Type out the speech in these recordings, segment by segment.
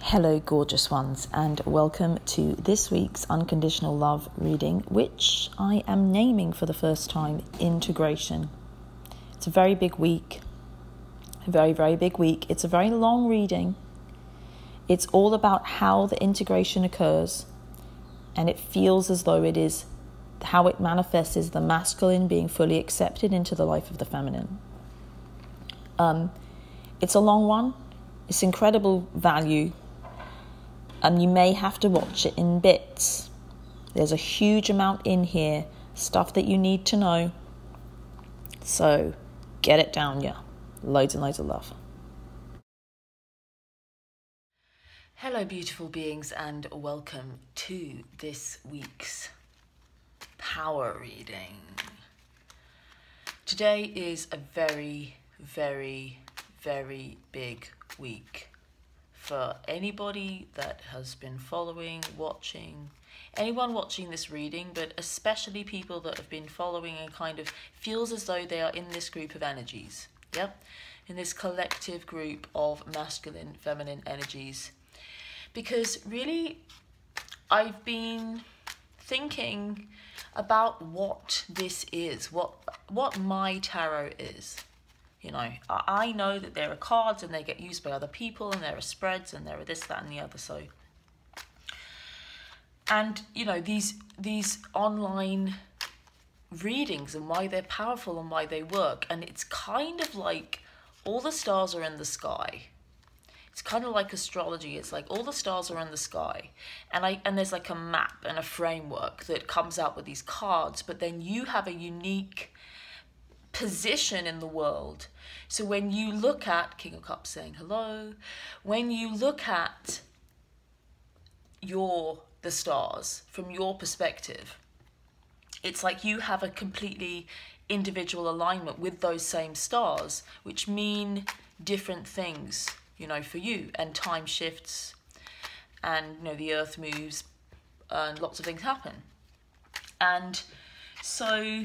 Hello, gorgeous ones, and welcome to this week's Unconditional Love reading, which I am naming for the first time Integration. It's a very big week, a very, very big week. It's a very long reading. It's all about how the integration occurs, and it feels as though it is how it manifests is the masculine being fully accepted into the life of the feminine. It's a long one. It's incredible value. You may have to watch it in bits. There's a huge amount in here, stuff that you need to know. So get it down, yeah. Loads and loads of love. Hello, beautiful beings, and welcome to this week's power reading. Today is a very, very, very big week. For anybody that has been following, watching, anyone watching this reading, but especially people that have been following and kind of feels as though they are in this group of energies, yeah? In this collective group of masculine, feminine energies. Because really, I've been thinking about what this is, what my tarot is. You know, I know that there are cards and they get used by other people and there are spreads and there are this, that and the other. So, and you know, these online readings and why they're powerful and why they work. And it's kind of like all the stars are in the sky. It's kind of like astrology. It's like all the stars are in the sky, and there's like a map and a framework that comes out with these cards, but then you have a unique position in the world. So when you look at King of Cups saying hello, when you look at the stars from your perspective, it's like you have a completely individual alignment with those same stars, which mean different things, you know, for you. And time shifts, and you know, the earth moves, and lots of things happen. And so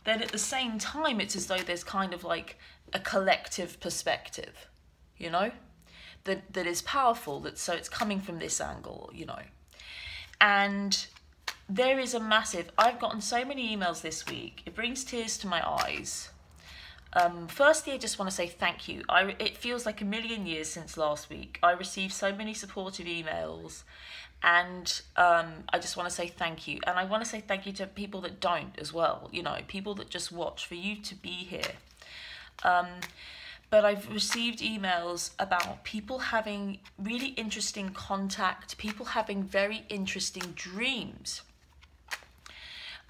then at the same time, it's as though there's kind of like a collective perspective, you know, that is powerful. So it's coming from this angle, you know. And there is a massive, I've gotten so many emails this week. It brings tears to my eyes. Firstly, I just want to say thank you. It feels like a million years since last week. I received so many supportive emails. And I just want to say thank you. And I want to say thank you to people that don't as well. You know, people that just watch, for you to be here. But I've received emails about people having really interesting contact, people having very interesting dreams.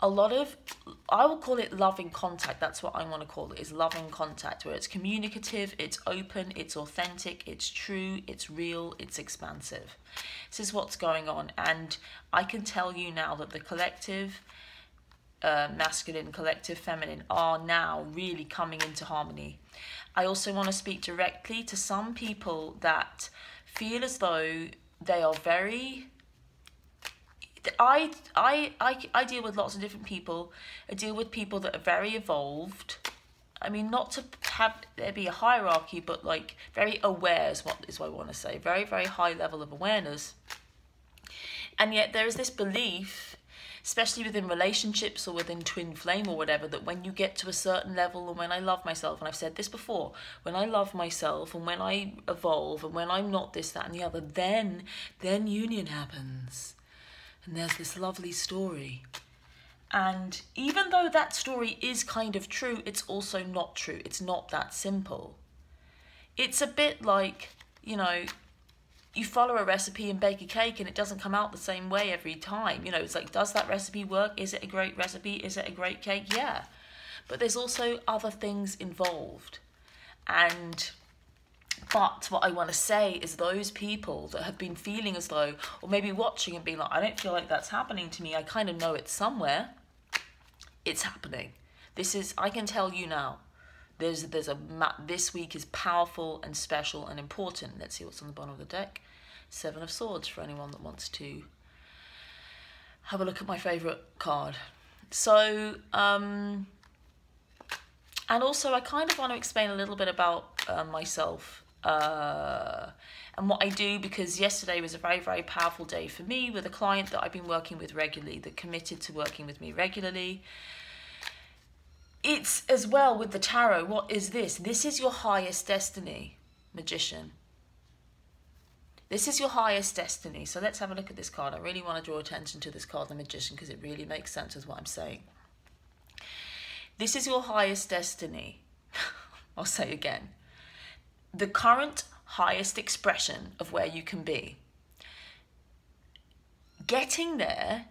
A lot of, I will call it loving contact. That's what I want to call it, is loving contact, where it's communicative, it's open, it's authentic, it's true, it's real, it's expansive. This is what's going on. And I can tell you now that the collective masculine, collective feminine are now really coming into harmony. I also want to speak directly to some people that feel as though they are very... I deal with lots of different people. I deal with people that are very evolved. I mean, not to have there be a hierarchy, but like very aware is what I want to say. Very, very high level of awareness. And yet there is this belief, especially within relationships or within twin flame or whatever, that when you get to a certain level, and when I love myself, and I've said this before, when I love myself and when I evolve and when I'm not this, that and the other, then union happens. And there's this lovely story. And even though that story is kind of true, it's also not true. It's not that simple. It's a bit like, you know, you follow a recipe and bake a cake and it doesn't come out the same way every time. You know, it's like, does that recipe work? Is it a great recipe? Is it a great cake? Yeah. But there's also other things involved. But what I want to say is those people that have been feeling as though, or maybe watching and being like, I don't feel like that's happening to me. I kind of know it's somewhere. It's happening. I can tell you now, this week is powerful and special and important. Let's see what's on the bottom of the deck. 7 of Swords for anyone that wants to have a look at my favourite card. So, and also I kind of want to explain a little bit about myself. And what I do, because yesterday was a very, very powerful day for me with a client that I've been working with regularly, that committed to working with me regularly. It's as well with the tarot. What is this? This is your highest destiny, Magician. This is your highest destiny. So let's have a look at this card. I really want to draw attention to this card, the Magician, because it really makes sense with what I'm saying. This is your highest destiny. I'll say again. The current highest expression of where you can be. Getting there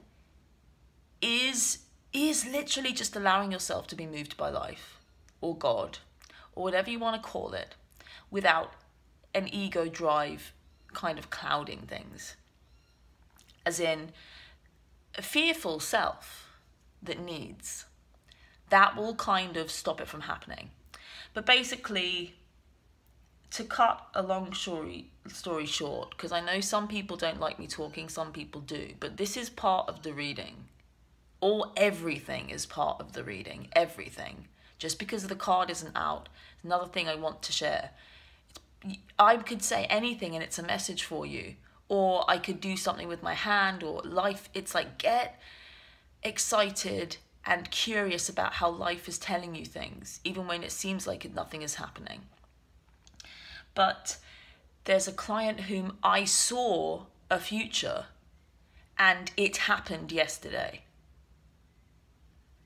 is literally just allowing yourself to be moved by life or God or whatever you want to call it, without an ego drive kind of clouding things. As in, a fearful self that needs, that will kind of stop it from happening. But basically, to cut a long story short, because I know some people don't like me talking, some people do, but this is part of the reading. Everything is part of the reading, everything. Just because the card isn't out, another thing I want to share. I could say anything and it's a message for you, or I could do something with my hand, or life. It's like, get excited and curious about how life is telling you things, even when it seems like nothing is happening. But there's a client whom I saw a future, and it happened yesterday.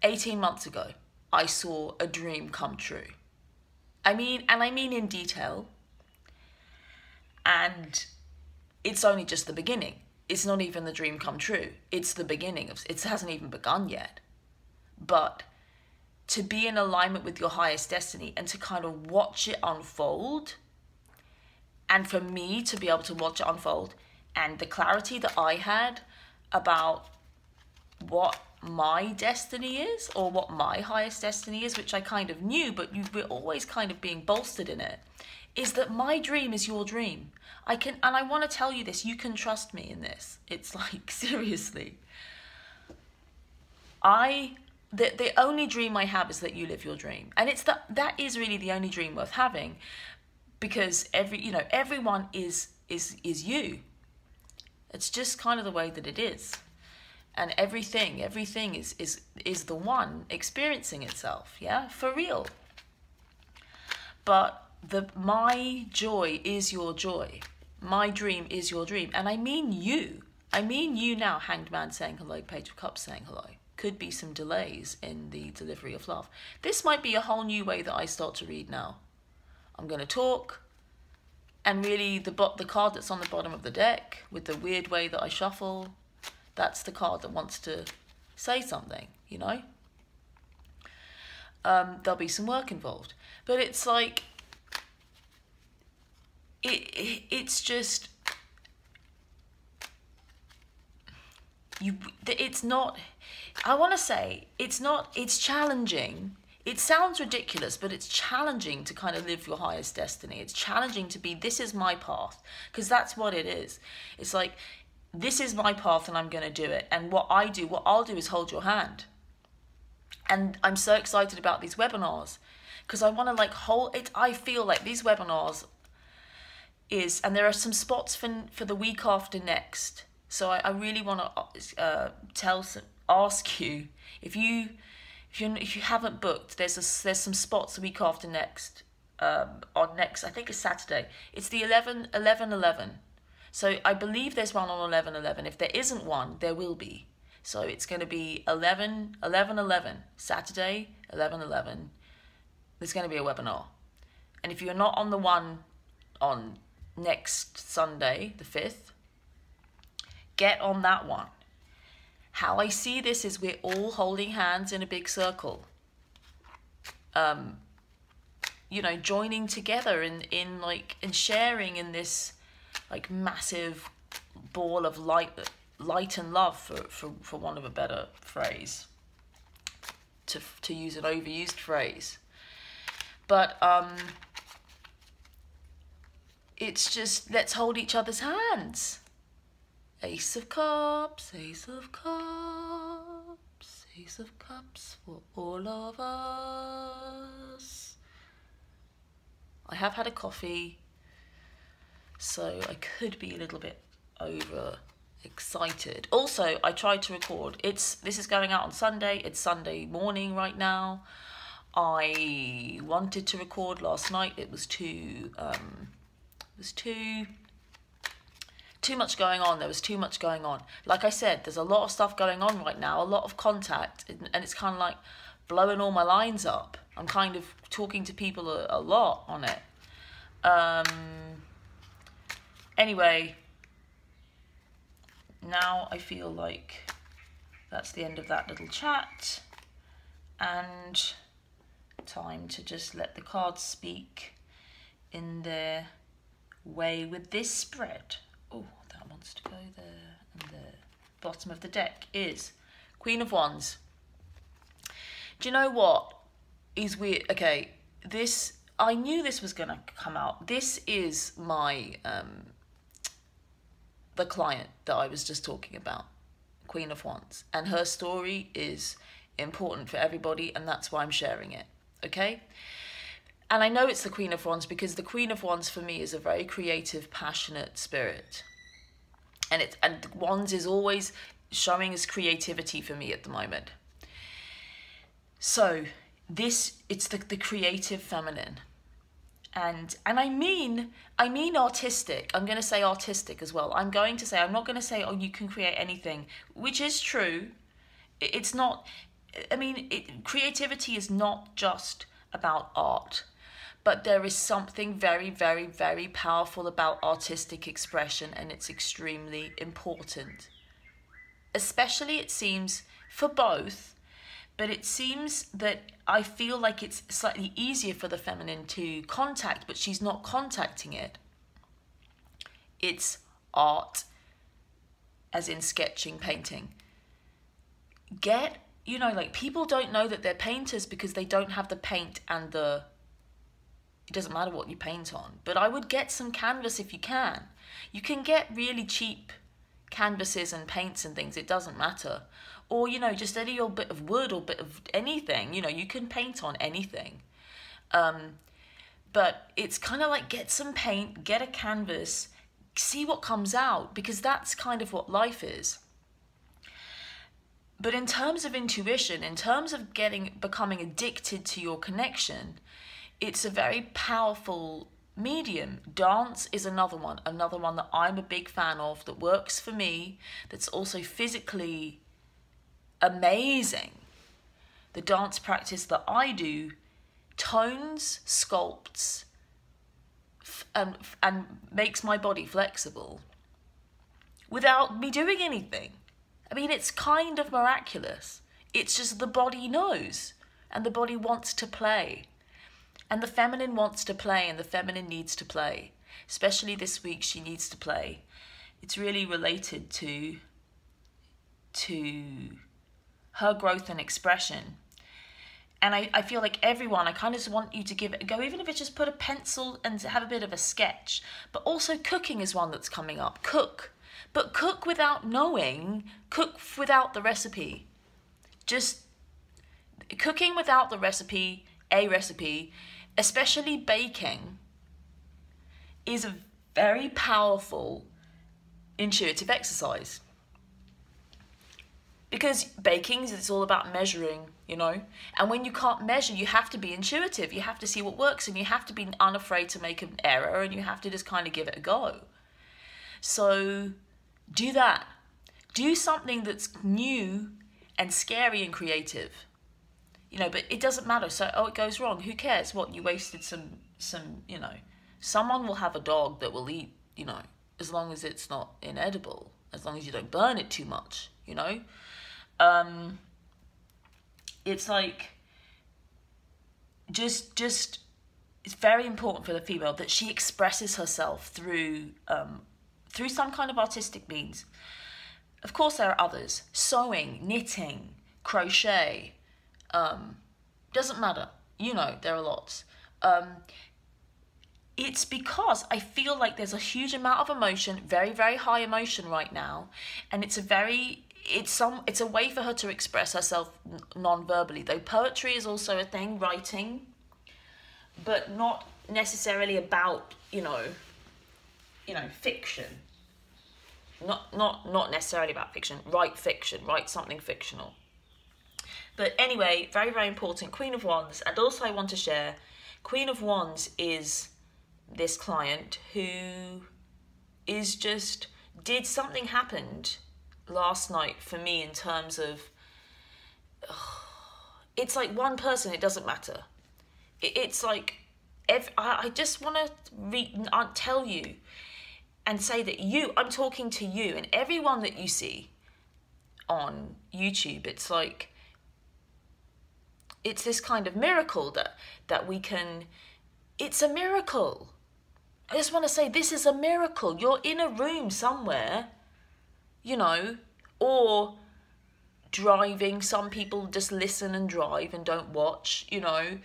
18 months ago, I saw a dream come true. I mean in detail. And it's only just the beginning. It's not even the dream come true. It's the beginning of it. Hasn't even begun yet. But to be in alignment with your highest destiny and to kind of watch it unfold, and for me to be able to watch it unfold, and the clarity that I had about what my destiny is, or what my highest destiny is, which I kind of knew, but we're always kind of being bolstered in it, is that my dream is your dream. And I want to tell you this, you can trust me in this. It's like, seriously. The only dream I have is that you live your dream. And that is really the only dream worth having, because everyone is you. It's just kind of the way that it is. And everything is the one experiencing itself, yeah, for real. But my joy is your joy. My dream is your dream. And I mean you. I mean you now, Hanged Man saying hello, Page of Cups saying hello. Could be some delays in the delivery of love. This might be a whole new way that I start to read now. I'm going to talk, and really the card that's on the bottom of the deck, with the weird way that I shuffle, that's the card that wants to say something, you know? There'll be some work involved. But it's like, it's just, it's not, I want to say, it's challenging. It sounds ridiculous, but it's challenging to kind of live your highest destiny. It's challenging to be, this is my path, because that's what it is. It's like, this is my path and I'm going to do it. And what I'll do is hold your hand. And I'm so excited about these webinars, because I want to like hold it. I feel like these webinars and there are some spots for the week after next. So I really want to ask you, if you haven't booked, there's some spots the week after next, on next, I think it's Saturday. It's the 11/11/11. So I believe there's one on 11/11. If there isn't one, there will be. So it's going to be 11/11/11, Saturday 11/11. There's going to be a webinar. And if you're not on the one on next Sunday, the 5th, get on that one. How I see this is we're all holding hands in a big circle. Joining together in sharing in this like massive ball of light and love, for want of a better phrase, to use an overused phrase. But it's just, let's hold each other's hands. Ace of Cups, Ace of Cups, Ace of Cups for all of us. I have had a coffee. so I could be a little bit over excited. Also, I tried to record. This is going out on Sunday. It's Sunday morning right now. I wanted to record last night. It was too much going on. There was too much going on. Like I said, there's a lot of stuff going on right now, a lot of contact, and it's kind of like blowing all my lines up. I'm kind of talking to people a lot on it. Anyway, now I feel like that's the end of that little chat, and time to just let the cards speak in their way with this spread. Oh, that wants to go there. And the bottom of the deck is Queen of Wands. Do you know what is weird? Okay, I knew this was going to come out. This is my the client that I was just talking about, Queen of Wands, and her story is important for everybody, and that's why I'm sharing it. Okay, and I know it's the Queen of Wands because the Queen of Wands for me is a very creative, passionate spirit, and Wands is always showing as creativity for me at the moment. So it's the creative feminine. And I mean artistic. I'm going to say artistic as well. I'm not going to say, oh, you can create anything, which is true. It's not, creativity is not just about art, but there is something very, very, very powerful about artistic expression, and it's extremely important. Especially, it seems, for both, but it seems that I feel like it's slightly easier for the feminine to contact, but she's not contacting it. It's art, as in sketching, painting. People don't know that they're painters because they don't have the paint and it doesn't matter what you paint on. But I would get some canvas if you can. You can get really cheap canvases and paints and things, it doesn't matter. Or, just any old bit of wood or bit of anything, you can paint on anything. But it's kind of like get some paint, get a canvas, see what comes out, because that's kind of what life is. But in terms of intuition, in terms of becoming addicted to your connection, it's a very powerful medium. Dance is another one that I'm a big fan of, that works for me, that's also physically amazing. The dance practice that I do tones, sculpts, and makes my body flexible without me doing anything. It's kind of miraculous. It's just the body knows, and the body wants to play. And the feminine wants to play, and the feminine needs to play. Especially this week, she needs to play. It's really related to her growth and expression. And I feel like everyone, I kind of just want you to give it a go, even if it's just put a pencil and have a bit of a sketch. But also cooking is one that's coming up. Cook. But cook without knowing, cook without the recipe. Just cooking without the recipe, especially baking, is a very powerful intuitive exercise. Because baking is all about measuring, and when you can't measure, you have to be intuitive. You have to see what works, and you have to be unafraid to make an error, and you have to just kind of give it a go. So do that. Do something that's new and scary and creative. But it doesn't matter. So, it goes wrong. Who cares? What, you wasted some, someone will have a dog that will eat, as long as it's not inedible, as long as you don't burn it too much, It's like, just, it's very important for the female that she expresses herself through some kind of artistic means. Of course, there are others. Sewing, knitting, crochet, doesn't matter. There are lots. It's because I feel like there's a huge amount of emotion, very, very high emotion right now. And it's a way for her to express herself non-verbally. Though poetry is also a thing, writing, but not necessarily about, you know, fiction. Not necessarily about fiction. Write fiction. Write something fictional. But anyway, very, very important. Queen of Wands. And also I want to share, Queen of Wands is this client who is just, did something happened last night for me in terms of, it's like one person, it doesn't matter. It's like, I just want to tell you and say that I'm talking to you and everyone that you see on YouTube. It's like, it's this kind of miracle that we can, it's a miracle. I just want to say, this is a miracle. You're in a room somewhere, you know, or driving. Some people just listen and drive and don't watch, you know,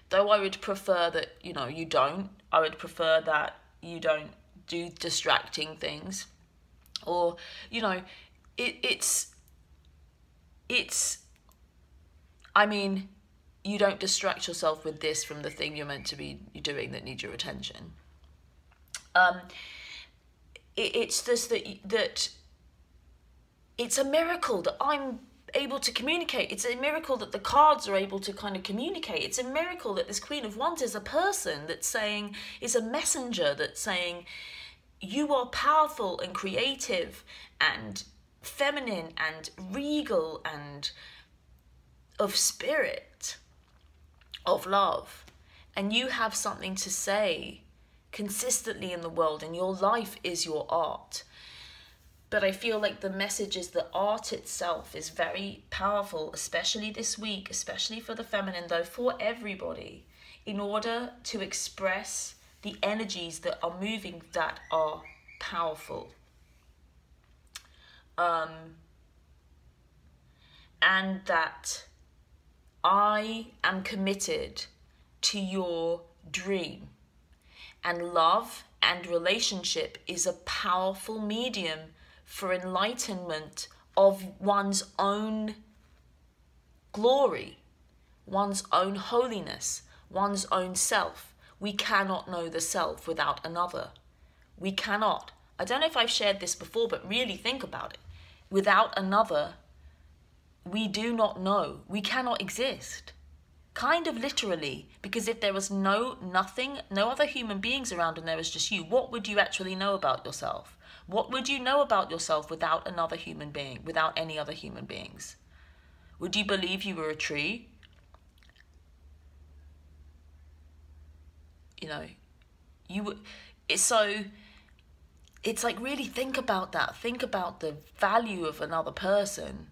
though I would prefer that, you know, you don't. I would prefer that you don't do distracting things, or, you know, it's, I mean, you don't distract yourself with this from the thing you're meant to be doing that needs your attention. It's just that it's a miracle that I'm able to communicate. It's a miracle that the cards are able to kind of communicate. It's a miracle that this Queen of Wands is a person that's saying, is a messenger that's saying, you are powerful and creative and feminine and regal and of spirit, of love, and you have something to say consistently in the world, and your life is your art. But I feel like the message is that art itself is very powerful, especially this week, especially for the feminine, though for everybody, in order to express the energies that are moving that are powerful. And that I am committed to your dream. And love and relationship is a powerful medium for enlightenment of one's own glory, one's own holiness, one's own self. We cannot know the self without another. We cannot. I don't know if I've shared this before, but really think about it. Without another, we do not know. We cannot exist. Kind of literally, because if there was nothing, no other human beings around and there was just you, what would you actually know about yourself? What would you know about yourself without another human being, without any other human beings? Would you believe you were a tree? You know, you would. It's like, really think about that. Think about the value of another person.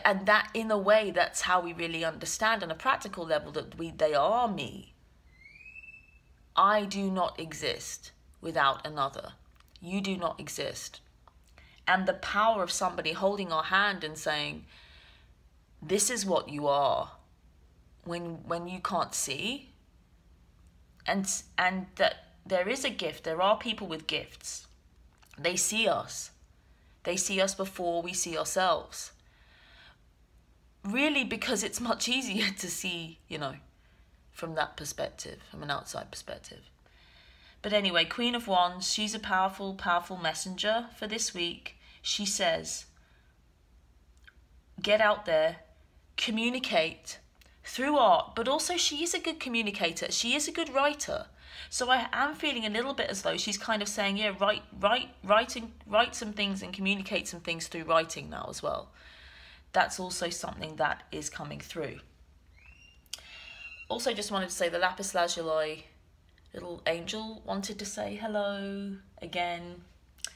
And that, in a way, that's how we really understand on a practical level that they are me. I do not exist without another. You do not exist. And the power of somebody holding our hand and saying, this is what you are, when you can't see, and that there is a gift. There are people with gifts. They see us. They see us before we see ourselves. Really, because it's much easier to see, you know, from that perspective, from an outside perspective. But anyway, Queen of Wands, she's a powerful, powerful messenger for this week. She says, get out there, communicate through art, but also she is a good communicator. She is a good writer. So I am feeling a little bit as though she's kind of saying, yeah, write some things and communicate some things through writing now as well. That's also something that is coming through. Also, just wanted to say the lapis lazuli little angel wanted to say hello again.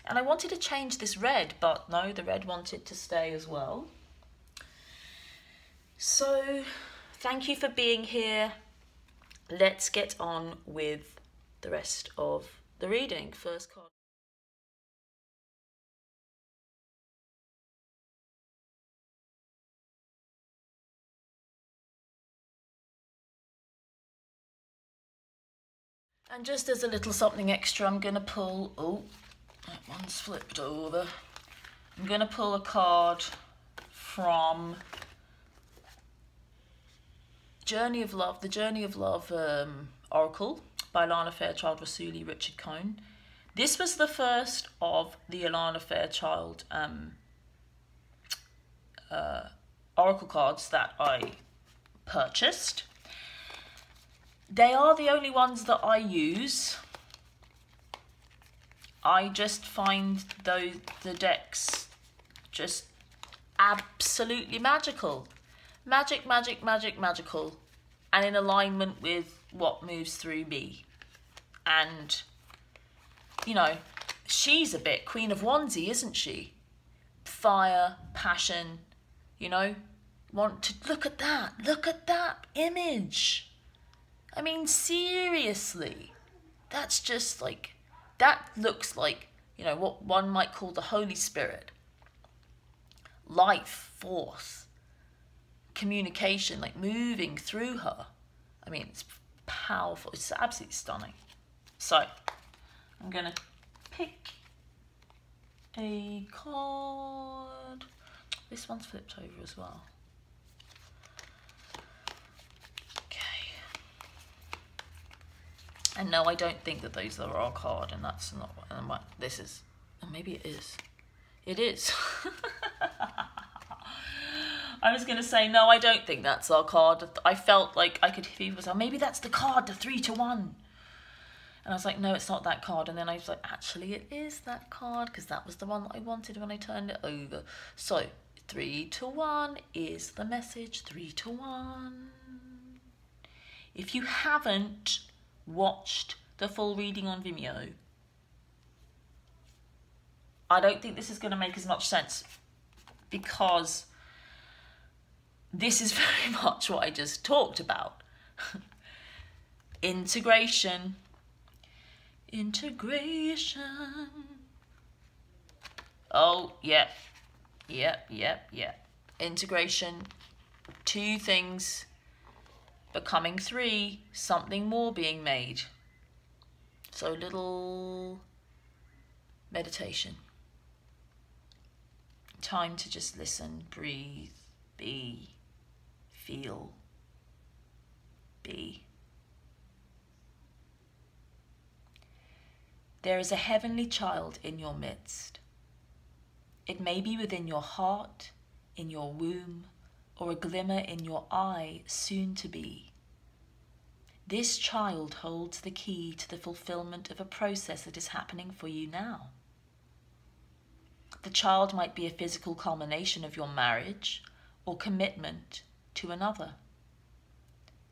And I wanted to change this red, but no, the red wanted to stay as well. So, thank you for being here. Let's get on with the rest of the reading. First card. And just as a little something extra, I'm going to pull, oh, that one's flipped over. I'm going to pull a card from Journey of Love, the Journey of Love Oracle by Lana Fairchild Rassouli, Richard Cohn. This was the first of the Alana Fairchild oracle cards that I purchased. They are the only ones that I use. I just find the decks just absolutely magical. Magical. And in alignment with what moves through me. And, you know, she's a bit Queen of Wandsy, isn't she? Fire, passion, you know. Want to look at that image. I mean, seriously. That's just like, that looks like, you know, what one might call the Holy Spirit. Life force. Communication, like moving through her. I mean, it's powerful. It's absolutely stunning. So, I'm going to pick a card. This one's flipped over as well. Okay. And no, I don't think that those are our card, and that's not what this is. Or maybe it is. It is. I was going to say, no, I don't think that's our card. I felt like I could hear people say, maybe that's the card, the 3-1. And I was like, no, it's not that card. And then I was like, actually, it is that card, because that was the one that I wanted when I turned it over. So, 3-1 is the message, 3-1. If you haven't watched the full reading on Vimeo, I don't think this is going to make as much sense, because this is very much what I just talked about. Integration. Oh, yeah. Integration. 2 things becoming 3, something more being made. So little meditation. Time to just listen, breathe, be. Feel, be. There is a heavenly child in your midst. It may be within your heart, in your womb, or a glimmer in your eye, soon to be. This child holds the key to the fulfillment of a process that is happening for you now. The child might be a physical culmination of your marriage or commitment to another.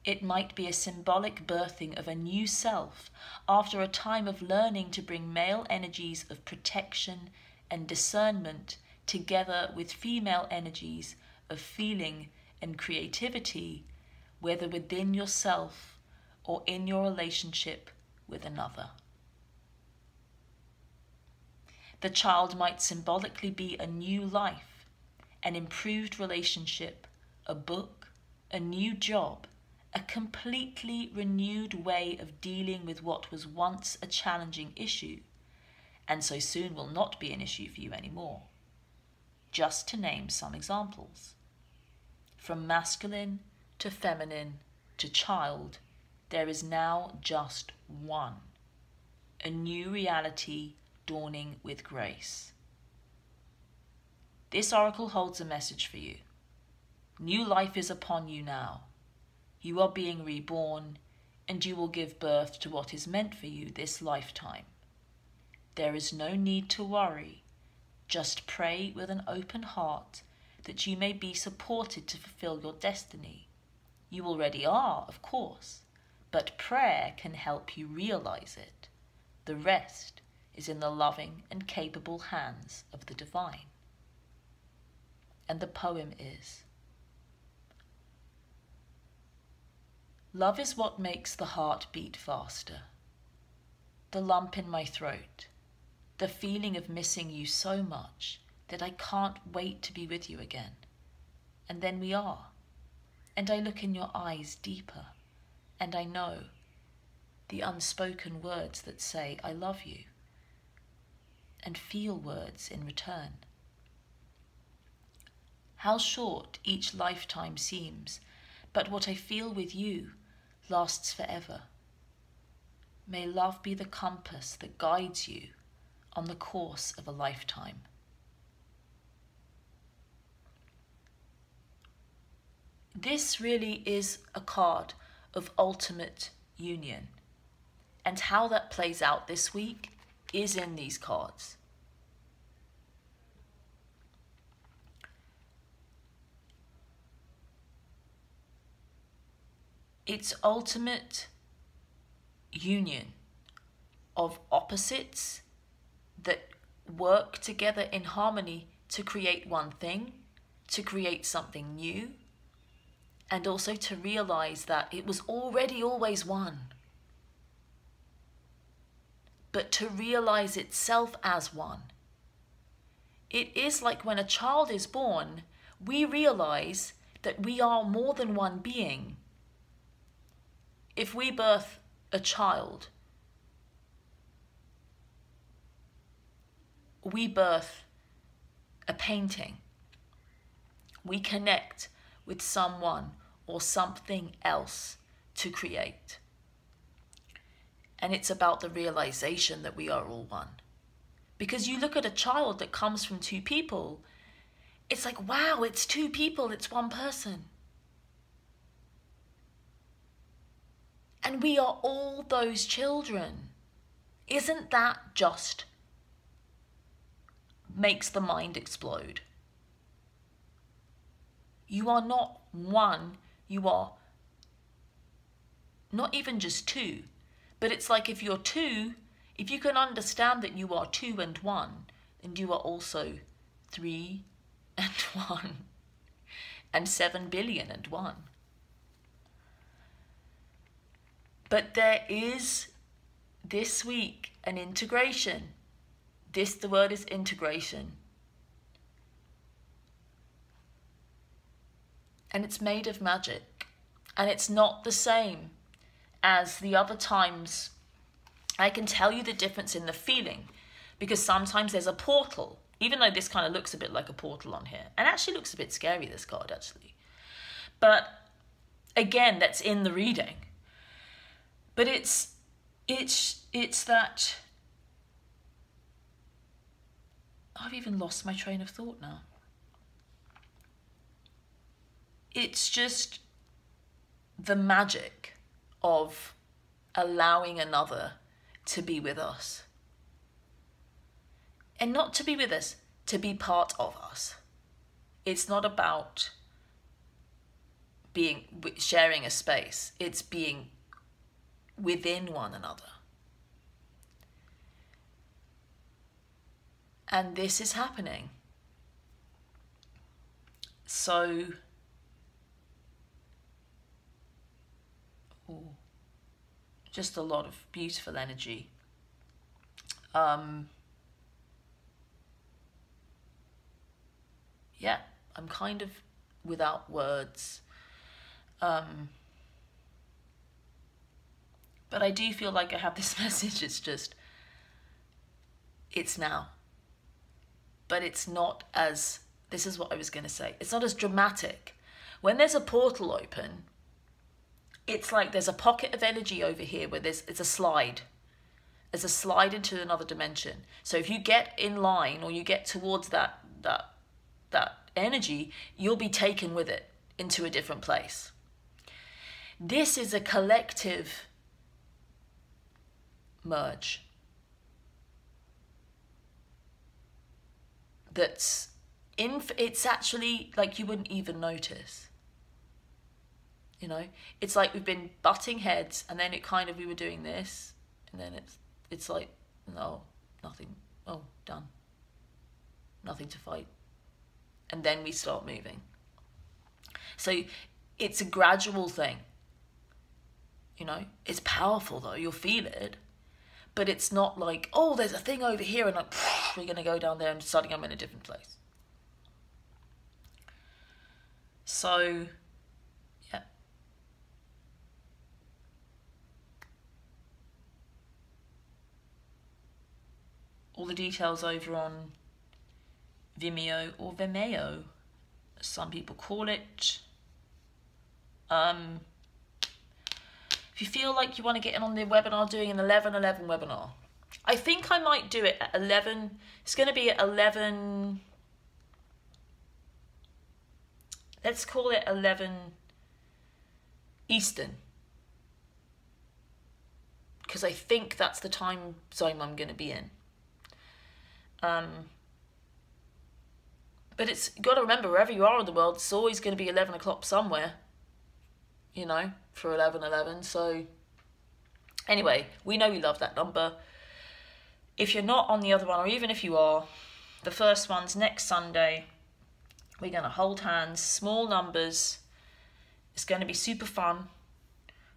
It might be a symbolic birthing of a new self after a time of learning to bring male energies of protection and discernment together with female energies of feeling and creativity, whether within yourself or in your relationship with another. The child might symbolically be a new life, an improved relationship, a book, a new job, a completely renewed way of dealing with what was once a challenging issue, and so soon will not be an issue for you anymore. Just to name some examples. From masculine to feminine to child, there is now just one. A new reality dawning with grace. This oracle holds a message for you. New life is upon you now. You are being reborn, and you will give birth to what is meant for you this lifetime. There is no need to worry. Just pray with an open heart that you may be supported to fulfill your destiny. You already are, of course, but prayer can help you realize it. The rest is in the loving and capable hands of the divine. And the poem is: love is what makes the heart beat faster. The lump in my throat, the feeling of missing you so much that I can't wait to be with you again. And then we are. And I look in your eyes deeper, and I know the unspoken words that say I love you, and feel words in return. How short each lifetime seems, but what I feel with you lasts forever. May love be the compass that guides you on the course of a lifetime. This really is a card of ultimate union. And how that plays out this week is in these cards. It's ultimate union of opposites that work together in harmony to create one thing, to create something new, and also to realize that it was already always one. But to realize itself as one. It is like when a child is born, we realize that we are more than one being. If we birth a child, we birth a painting. We connect with someone or something else to create. And it's about the realization that we are all one. Because you look at a child that comes from two people, it's like, wow, it's two people, it's one person. And we are all those children. Isn't that just makes the mind explode? You are not one, you are not even just two. But it's like if you're two, if you can understand that you are two and one, and you are also 3 and 1 and 7 billion and 1. But there is this week an integration. The word is integration. And it's made of magic. And it's not the same as the other times. I can tell you the difference in the feeling, because sometimes there's a portal, even though this kind of looks a bit like a portal on here, and actually looks a bit scary, this card actually. But again, that's in the reading. But it's that I've even lost my train of thought now. It's just the magic of allowing another to be with us. And not to be with us, to be part of us. It's not about sharing a space. It's being within one another. And this is happening. So, just a lot of beautiful energy. Yeah, I'm kind of without words. But I do feel like I have this message. It's now. But it's not as, this is what I was going to say, it's not as dramatic. When there's a portal open, it's like there's a pocket of energy over here where it's a slide. There's a slide into another dimension. So if you get in line or you get towards that energy, you'll be taken with it into a different place. This is a collective merge. It's actually like you wouldn't even notice. You know, it's like we've been butting heads, and then we were doing this, and then it's like, no, nothing. Oh, done. Nothing to fight. And then we start moving. So it's a gradual thing. You know, it's powerful though, you'll feel it. But it's not like, oh, there's a thing over here, and like, we're going to go down there and suddenly I'm in a different place. So, yeah. All the details over on Vimeo or Vimeo, as some people call it. If If you feel like you want to get in on the webinar, doing an 11:11 webinar. I think I might do it at 11. It's going to be at 11. Let's call it 11 Eastern. Because I think that's the time zone I'm going to be in. But it's, you got to remember, wherever you are in the world, it's always going to be 11 o'clock somewhere, you know, for 11:11. So anyway, we know we love that number. If you're not on the other one, or even if you are, the first one's next Sunday. We're going to hold hands, small numbers. It's going to be super fun.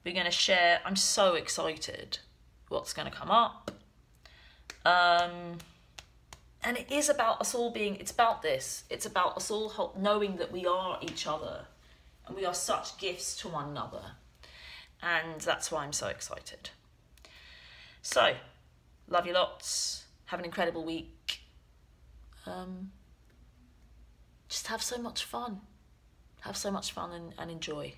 We're going to share. I'm so excited what's going to come up. And it is about us all being, it's about this. It's about us all knowing that we are each other and we are such gifts to one another. And that's why I'm so excited. So, love you lots. Have an incredible week. Just have so much fun. Have so much fun and enjoy.